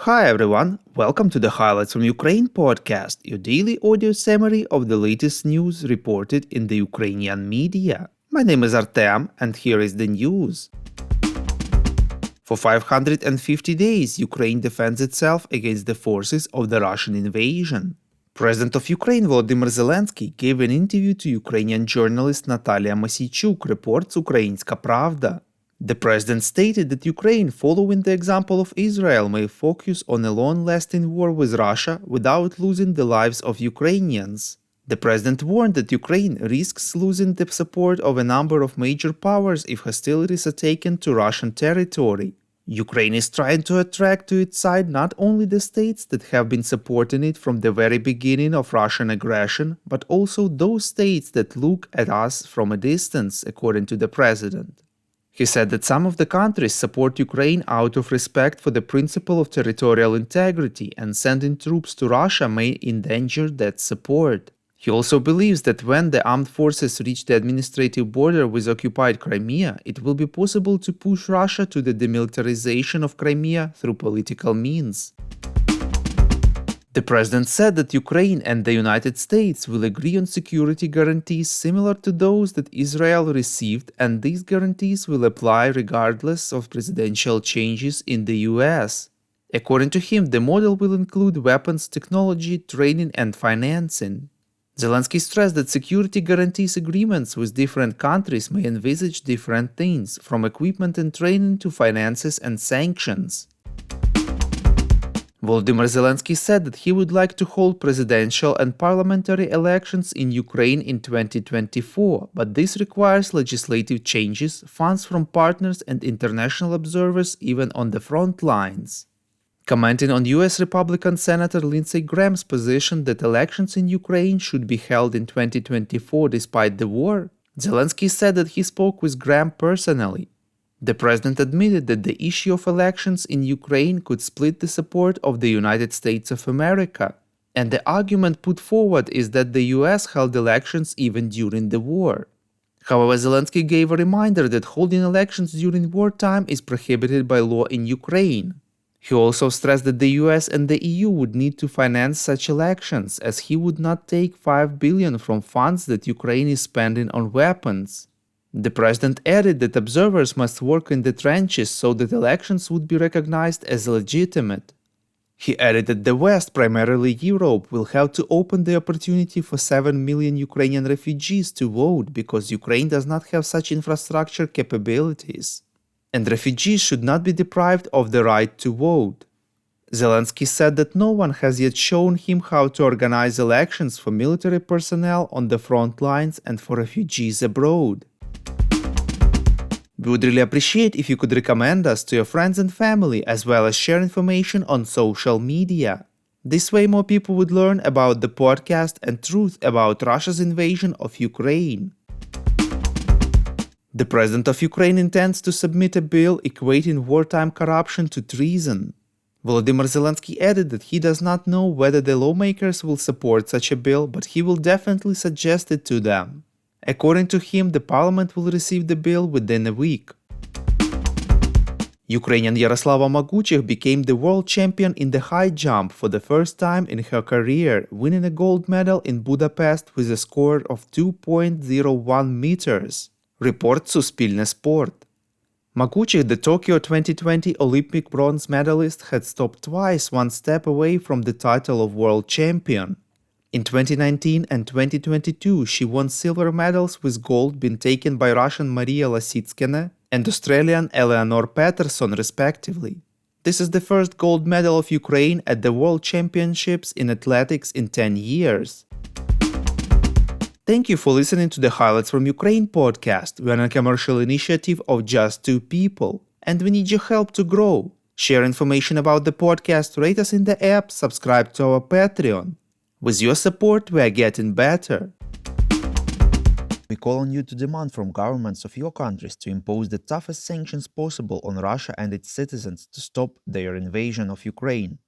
Hi everyone, welcome to the Highlights from Ukraine podcast, your daily audio summary of the latest news reported in the Ukrainian media. My name is Artem, and here is the news. For 550 days, Ukraine defends itself against the forces of the Russian invasion. President of Ukraine Volodymyr Zelenskyy gave an interview to Ukrainian journalist Natalia Masійчук, reports Ukrainska Pravda. The president stated that Ukraine, following the example of Israel, may focus on a long-lasting war with Russia without losing the lives of Ukrainians. The president warned that Ukraine risks losing the support of a number of major powers if hostilities are taken to Russian territory. Ukraine is trying to attract to its side not only the states that have been supporting it from the very beginning of Russian aggression, but also those states that look at us from a distance, according to the president. He said that some of the countries support Ukraine out of respect for the principle of territorial integrity, and sending troops to Russia may endanger that support. He also believes that when the armed forces reach the administrative border with occupied Crimea, it will be possible to push Russia to the demilitarization of Crimea through political means. The president said that Ukraine and the United States will agree on security guarantees similar to those that Israel received, and these guarantees will apply regardless of presidential changes in the US. According to him, the model will include weapons technology, training, and financing. Zelenskyy stressed that security guarantees agreements with different countries may envisage different things, from equipment and training to finances and sanctions. Volodymyr Zelenskyy said that he would like to hold presidential and parliamentary elections in Ukraine in 2024, but this requires legislative changes, funds from partners and international observers even on the front lines. Commenting on US Republican Senator Lindsey Graham's position that elections in Ukraine should be held in 2024 despite the war, Zelenskyy said that he spoke with Graham personally. The president admitted that the issue of elections in Ukraine could split the support of the United States of America, and the argument put forward is that the US held elections even during the war. However, Zelenskyy gave a reminder that holding elections during wartime is prohibited by law in Ukraine. He also stressed that the US and the EU would need to finance such elections, as he would not take $5 billion from funds that Ukraine is spending on weapons. The president added that observers must work in the trenches so that elections would be recognized as legitimate. He added that the West, primarily Europe, will have to open the opportunity for 7 million Ukrainian refugees to vote because Ukraine does not have such infrastructure capabilities, and refugees should not be deprived of the right to vote. Zelenskyy said that no one has yet shown him how to organize elections for military personnel on the front lines and for refugees abroad. We would really appreciate if you could recommend us to your friends and family, as well as share information on social media. This way more people would learn about the podcast and truth about Russia's invasion of Ukraine. The president of Ukraine intends to submit a bill equating wartime corruption to treason. Volodymyr Zelenskyy added that he does not know whether the lawmakers will support such a bill, but he will definitely suggest it to them. According to him, the parliament will receive the bill within a week. Ukrainian Yaroslava Moguчих became the world champion in the high jump for the first time in her career, winning a gold medal in Budapest with a score of 2.01 meters, reports Suspilne Sport. Moguчих, the Tokyo 2020 Olympic bronze medalist, had stopped twice one step away from the title of world champion. In 2019 and 2022, she won silver medals, with gold being taken by Russian Maria Lasitskina and Australian Eleanor Patterson, respectively. This is the first gold medal of Ukraine at the World Championships in athletics in 10 years. Thank you for listening to the Highlights from Ukraine podcast. We are a commercial initiative of just two people, and we need your help to grow. Share information about the podcast, rate us in the app, subscribe to our Patreon. With your support, we are getting better. We call on you to demand from governments of your countries to impose the toughest sanctions possible on Russia and its citizens to stop their invasion of Ukraine.